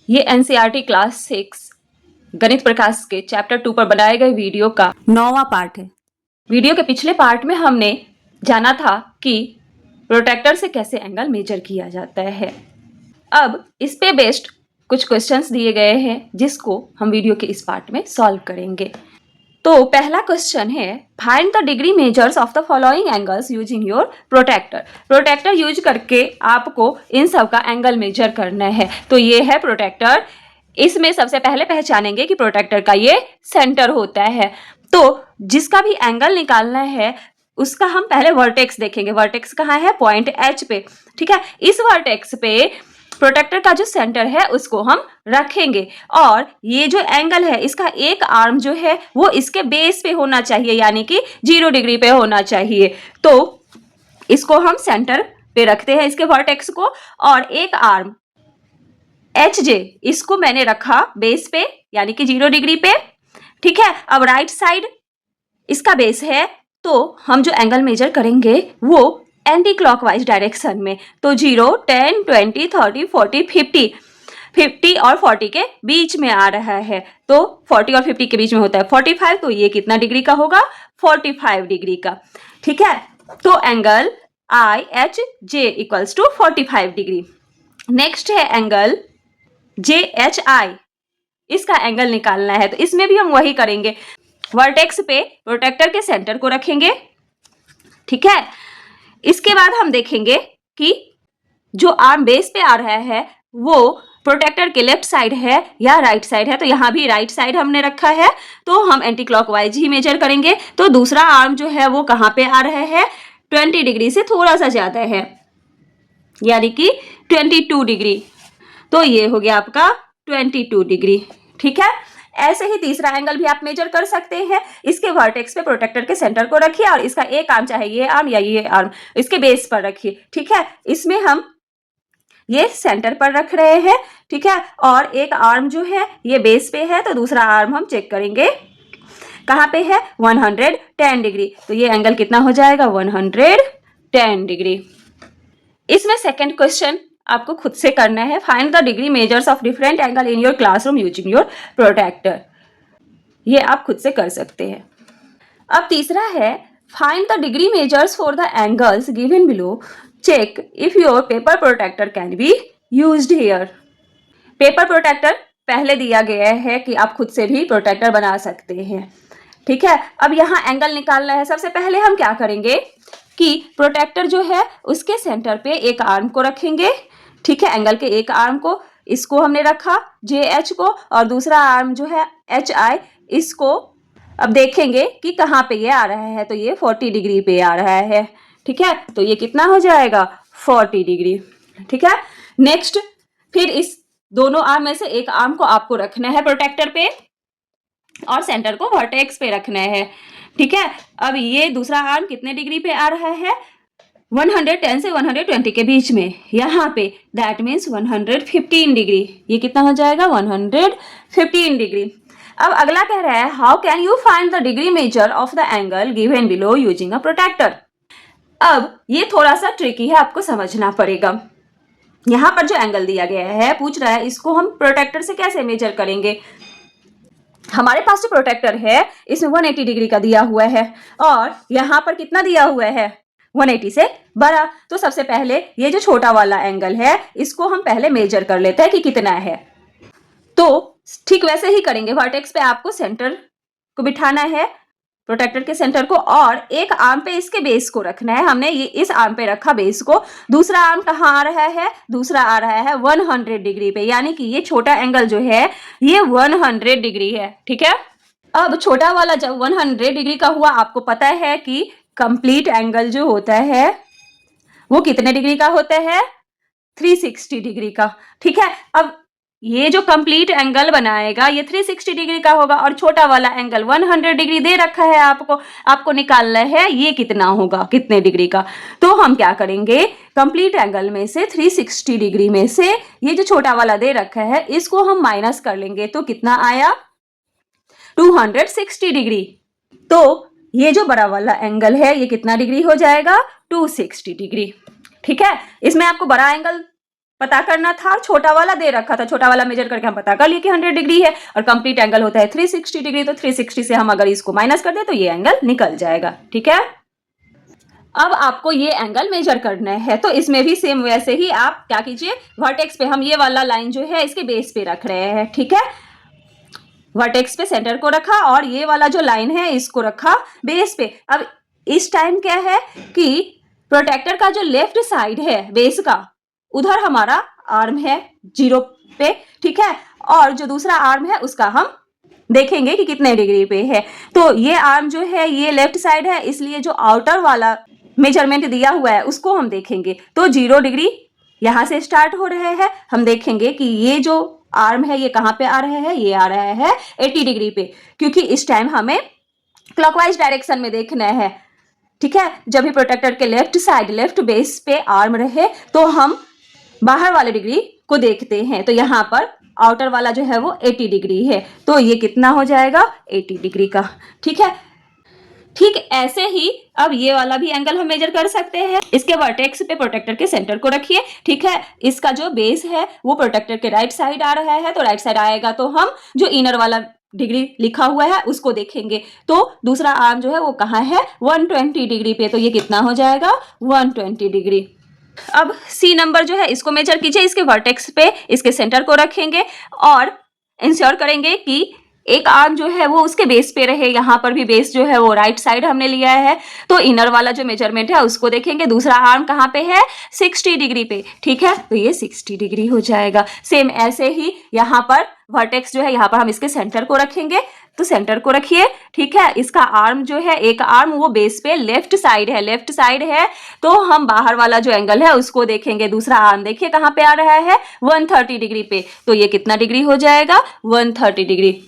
ये NCERT class 6 गणित प्रकाश के चैप्टर 2 पर बनाए गए वीडियो का 9वां पार्ट है। वीडियो के पिछले पार्ट में हमने जाना था कि प्रोट्रैक्टर से कैसे एंगल मेजर किया जाता है। अब इस पे बेस्ड कुछ क्वेश्चंस दिए गए हैं जिसको हम वीडियो के इस पार्ट में सॉल्व करेंगे। तो पहला क्वेश्चन है, find the degree measures of the following angles using your protractor. Protractor use करके आपको इन सब का एंगल मेजर करना है। तो ये है प्रोट्रैक्टर। इसमें सबसे पहले पहचानेंगे कि प्रोट्रैक्टर का ये सेंटर होता है। तो जिसका भी एंगल निकालना है उसका हम पहले वर्टेक्स देखेंगे। वर्टेक्स कहाँ है? पॉइंट एच पे। ठीक है, इस वर्टेक्स पे प्रोट्रैक्टर का जो सेंटर है उसको हम रखेंगे और ये जो एंगल है इसका एक आर्म जो है वो इसके बेस पे होना चाहिए, यानी कि 0 डिग्री पे होना चाहिए। तो इसको हम सेंटर पे रखते हैं, इसके वर्टेक्स को, और एक आर्म एच जे इसको मैंने रखा बेस पे यानी कि 0 डिग्री पे। ठीक है, अब राइट साइड इसका बेस है तो हम जो एंगल मेजर करेंगे वो एंटी क्लॉकवाइज डायरेक्शन में। तो 0, 10, 20, 30, 40, 50, 50 और 40 के बीच में आ रहा है। तो 40 और 50 के बीच में होता है 45। तो ये कितना डिग्री का होगा? 45 डिग्री का। ठीक है, तो angle I H J equals to 45 degree. Next है एंगल जे एच आई, इसका एंगल निकालना है। तो इसमें भी हम वही करेंगे, वर्टेक्स पे प्रोट्रैक्टर के सेंटर को रखेंगे। ठीक है, इसके बाद हम देखेंगे कि जो आर्म बेस पे आ रहा है वो प्रोट्रैक्टर के लेफ्ट साइड है या राइट साइड है। तो यहाँ भी राइट साइड हमने रखा है तो हम एंटी क्लॉकवाइज ही मेजर करेंगे। तो दूसरा आर्म जो है वो कहाँ पे आ रहा है? 20 डिग्री से थोड़ा सा ज्यादा है, यानी कि 22 डिग्री। तो ये हो गया आपका 22 डिग्री। ठीक है, ऐसे ही तीसरा एंगल भी आप मेजर कर सकते हैं। इसके वर्टेक्स पे प्रोट्रैक्टर के सेंटर को रखिए और इसका एक आर्म, चाहे ये आर्म या ये आर्म, इसके बेस पर रखिए। ठीक है, इसमें हम ये सेंटर पर रख रहे हैं। ठीक है, और एक आर्म जो है ये बेस पे है तो दूसरा आर्म हम चेक करेंगे कहाँ पे है? 110 डिग्री। तो ये एंगल कितना हो जाएगा? 110 डिग्री। इसमें सेकेंड क्वेश्चन आपको खुद से करना है, find the degree measures of different angle in your classroom using your protractor. ये आप खुद से कर सकते हैं। अब तीसरा है, find the degree measures for the angles given below, check if your paper protractor can be used here. Paper protractor पहले दिया गया है कि आप खुद से भी प्रोट्रैक्टर बना सकते हैं। ठीक है, अब यहाँ एंगल निकालना है। सबसे पहले हम क्या करेंगे कि प्रोट्रैक्टर जो है उसके सेंटर पे एक आर्म को रखेंगे। ठीक है, एंगल के एक आर्म को, इसको हमने रखा जे एच को, और दूसरा आर्म जो है एच आई, इसको अब देखेंगे कि कहाँ पे ये आ रहा है। तो ये 40 डिग्री पे आ रहा है। ठीक है, तो ये कितना हो जाएगा? 40 डिग्री। ठीक है, नेक्स्ट फिर इस दोनों आर्म में से एक आर्म को आपको रखना है प्रोट्रैक्टर पे और सेंटर को वर्टेक्स पे रखना है। ठीक है, अब ये दूसरा आर्म कितने डिग्री पे आ रहा है? 110 से 120 के बीच में, यहाँ पे दैट मीन्स 115 डिग्री। ये कितना हो जाएगा? 115 डिग्री। अब अगला कह रहा है, how can you find the degree measure of the angle given below using a protractor. अब ये थोड़ा सा ट्रिकी है, आपको समझना पड़ेगा। यहाँ पर जो एंगल दिया गया है, पूछ रहा है इसको हम प्रोट्रैक्टर से कैसे मेजर करेंगे। हमारे पास जो प्रोट्रैक्टर है इसमें 180 डिग्री का दिया हुआ है और यहाँ पर कितना दिया हुआ है? 180 से बड़ा। तो सबसे पहले ये जो छोटा वाला एंगल है इसको हम पहले मेजर कर लेते हैं कि कितना है। तो ठीक वैसे ही करेंगे, वर्टेक्स पे आपको सेंटर को बिठाना है, प्रोट्रैक्टर के सेंटर को, और एक आर्म पे इसके बेस को रखना है। हमने ये इस आर्म पे रखा बेस को। दूसरा आर्म कहाँ आ रहा है? दूसरा आ रहा है 100 डिग्री पे, यानी कि ये छोटा एंगल जो है ये 100 डिग्री है। ठीक है, अब छोटा वाला जब 100 डिग्री का हुआ, आपको पता है कि कंप्लीट एंगल जो होता है वो कितने डिग्री का होता है? 360 डिग्री का। ठीक है, अब ये जो कंप्लीट एंगल बनाएगा ये 360 डिग्री का होगा और छोटा वाला एंगल 100 डिग्री दे रखा है आपको निकालना है ये कितना होगा, कितने डिग्री का। तो हम क्या करेंगे, कंप्लीट एंगल में से 360 डिग्री में से ये जो छोटा वाला दे रखा है इसको हम माइनस कर लेंगे। तो कितना आया? 260 डिग्री। तो ये जो बड़ा वाला एंगल है ये कितना डिग्री हो जाएगा? 260 डिग्री। ठीक है, इसमें आपको बड़ा एंगल पता करना था और छोटा वाला दे रखा था, छोटा वाला मेजर करके हम पता कर लिए कि 100 डिग्री है और कंप्लीट एंगल होता है 360 डिग्री। तो 360 से हम अगर इसको माइनस कर दे तो ये एंगल निकल जाएगा। ठीक है, अब आपको ये एंगल मेजर करना है। तो इसमें भी सेम वैसे ही आप क्या कीजिए, वर्टेक्स पे हम ये वाला लाइन जो है इसके बेस पे रख रहे हैं। ठीक है, वर्टेक्स पे सेंटर को रखा और ये वाला जो लाइन है इसको रखा बेस पे। अब इस टाइम क्या है कि प्रोटेक्टर का जो लेफ्ट साइड है बेस का, उधर हमारा आर्म है 0 पे। ठीक है, और जो दूसरा आर्म है उसका हम देखेंगे कि कितने डिग्री पे है। तो ये आर्म जो है ये लेफ्ट साइड है, इसलिए जो आउटर वाला मेजरमेंट दिया हुआ है उसको हम देखेंगे। तो 0 डिग्री यहां से स्टार्ट हो रहे हैं। हम देखेंगे कि ये जो आर्म है ये कहां पे आ रहा है, ये आ रहा है 80 डिग्री पे, क्योंकि इस टाइम हमें क्लॉकवाइज डायरेक्शन में देखना है। ठीक है, जब भी प्रोटेक्टर के लेफ्ट साइड लेफ्ट बेस पे आर्म रहे तो हम बाहर वाले डिग्री को देखते हैं। तो यहाँ पर आउटर वाला जो है वो 80 डिग्री है, तो ये कितना हो जाएगा 80 डिग्री का। ठीक है, ठीक ऐसे ही अब ये वाला भी एंगल हम मेजर कर सकते हैं। इसके वर्टेक्स पे प्रोटेक्टर के सेंटर को रखिए। ठीक है, इसका जो बेस है वो प्रोटेक्टर के राइट साइड आ रहा है, तो राइट साइड आएगा तो हम जो इनर वाला डिग्री लिखा हुआ है उसको देखेंगे। तो दूसरा आर्म जो है वो कहाँ है 120 डिग्री पे, तो ये कितना हो जाएगा 120 डिग्री। अब सी नंबर जो है इसको मेजर कीजिए। इसके वर्टेक्स पे इसके सेंटर को रखेंगे और इंश्योर करेंगे कि एक आर्म जो है वो उसके बेस पे रहे। यहाँ पर भी बेस जो है वो राइट साइड हमने लिया है, तो इनर वाला जो मेजरमेंट है उसको देखेंगे। दूसरा आर्म कहाँ पे है 60 डिग्री पे। ठीक है, तो ये 60 डिग्री हो जाएगा। सेम ऐसे ही यहाँ पर वर्टेक्स जो है यहाँ पर हम इसके सेंटर को रखेंगे, तो सेंटर को रखिए। ठीक है, इसका आर्म जो है एक आर्म वो बेस पे लेफ्ट साइड है, लेफ्ट साइड है तो हम बाहर वाला जो एंगल है उसको देखेंगे। दूसरा आर्म देखिए कहाँ पे आ रहा है 130 डिग्री पे, तो ये कितना डिग्री हो जाएगा 130 डिग्री।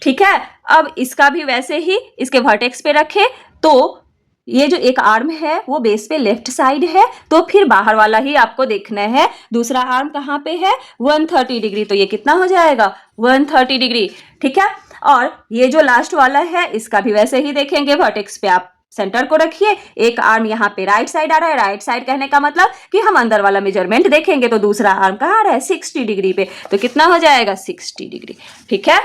ठीक है, अब इसका भी वैसे ही इसके वर्टेक्स पे रखे, तो ये जो एक आर्म है वो बेस पे लेफ्ट साइड है, तो फिर बाहर वाला ही आपको देखना है। दूसरा आर्म कहाँ पे है 130 डिग्री, तो ये कितना हो जाएगा 130 डिग्री। ठीक है, और ये जो लास्ट वाला है इसका भी वैसे ही देखेंगे। वर्टेक्स पे आप सेंटर को रखिए, एक आर्म यहाँ पे राइट साइड आ रहा है। राइट साइड कहने का मतलब कि हम अंदर वाला मेजरमेंट देखेंगे, तो दूसरा आर्म कहाँ आ रहा है 60 डिग्री पे, तो कितना हो जाएगा 60 डिग्री। ठीक है,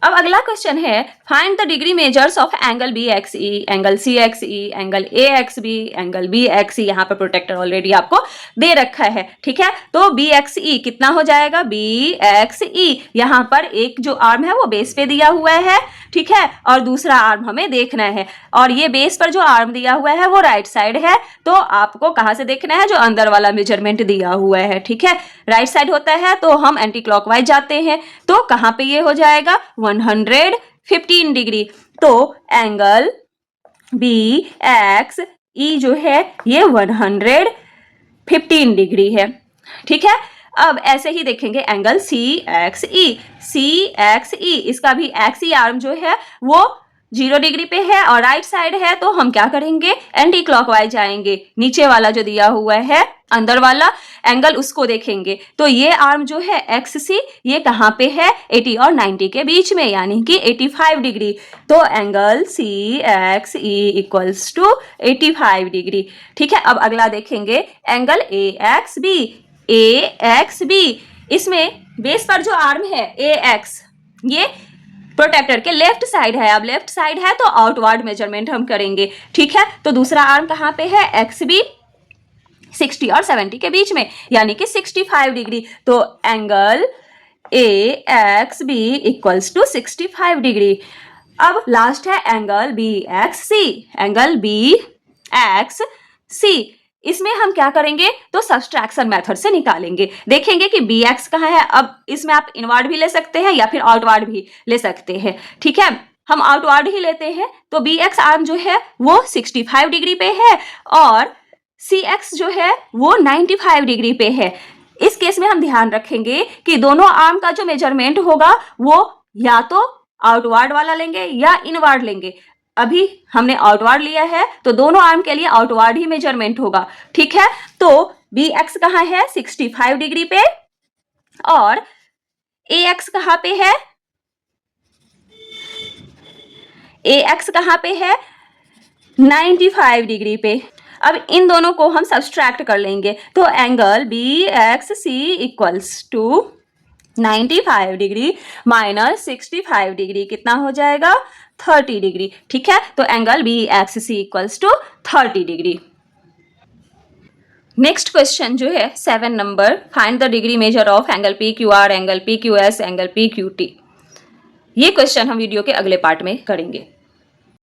अब अगला क्वेश्चन है find the degree measures of angle B X E, angle C X E, angle A X B, angle B X E. यहाँ पर प्रोटेक्टर ऑलरेडी आपको दे रखा है। ठीक है, तो बी एक्स ई कितना हो जाएगा बी एक्स ई। यहाँ पर एक जो आर्म है वो बेस पे दिया हुआ है। ठीक है, और दूसरा आर्म हमें देखना है, और ये बेस पर जो आर्म दिया हुआ है वो राइट साइड है, तो आपको कहाँ से देखना है जो अंदर वाला मेजरमेंट दिया हुआ है। ठीक है, राइट साइड होता है तो हम एंटी क्लॉकवाइज जाते हैं, तो कहाँ पे ये हो जाएगा 115 डिग्री। तो एंगल बी एक्स ई जो है ये 115 डिग्री है। ठीक है, अब ऐसे ही देखेंगे एंगल सी एक्स ई, सी एक्स ई, इसका भी एक्स ई आर्म जो है वो 0 डिग्री पे है और राइट साइड है, तो हम क्या करेंगे एंटी क्लॉकवाइज जाएंगे। नीचे वाला जो दिया हुआ है अंदर वाला एंगल उसको देखेंगे। तो ये आर्म जो है एक्स सी ये कहाँ पे है 80 और 90 के बीच में, यानी कि 85 डिग्री। तो angle C X E equals to 85 degree. ठीक है, अब अगला देखेंगे angle A X B, A X B. इसमें बेस पर जो आर्म है ए एक्स ये प्रोटेक्टर के लेफ्ट साइड है। अब लेफ्ट साइड है तो आउटवर्ड मेजरमेंट हम करेंगे। ठीक है, तो दूसरा आर्म कहाँ पे है एक्स बी 60 और 70 के बीच में, यानी कि 65 डिग्री। तो angle A X B equals to 65 degree. अब लास्ट है angle B X C, angle B X C. इसमें हम क्या करेंगे तो सब्सट्रैक्शन मेथड से निकालेंगे। देखेंगे कि बी एक्स कहाँ है। अब इसमें आप इनवर्ड भी ले सकते हैं या फिर आउटवर्ड भी ले सकते हैं। ठीक है, हम आउटवर्ड ही लेते हैं, तो बी एक्स आर्म जो है वो 65 डिग्री पे है और सी एक्स जो है वो 95 डिग्री पे है। इस केस में हम ध्यान रखेंगे कि दोनों आर्म का जो मेजरमेंट होगा वो या तो आउटवर्ड वाला लेंगे या इनवर्ड लेंगे। अभी हमने आउटवर्ड लिया है तो दोनों आर्म के लिए आउटवर्ड ही मेजरमेंट होगा। ठीक है, तो बी एक्स कहाँ है 65 डिग्री पे और ए एक्स कहाँ पे है, ए एक्स कहाँ पे है 95 डिग्री पे। अब इन दोनों को हम सब्सट्रैक्ट कर लेंगे, तो angle B X C equals to 95 degree minus 65 degree कितना हो जाएगा 30 डिग्री। ठीक है, तो angle B X C equals to 30 degree. Next question जो है 7 number, find the degree measure of angle P Q R, angle P Q S, angle P Q T. ये question हम वीडियो के अगले पार्ट में करेंगे।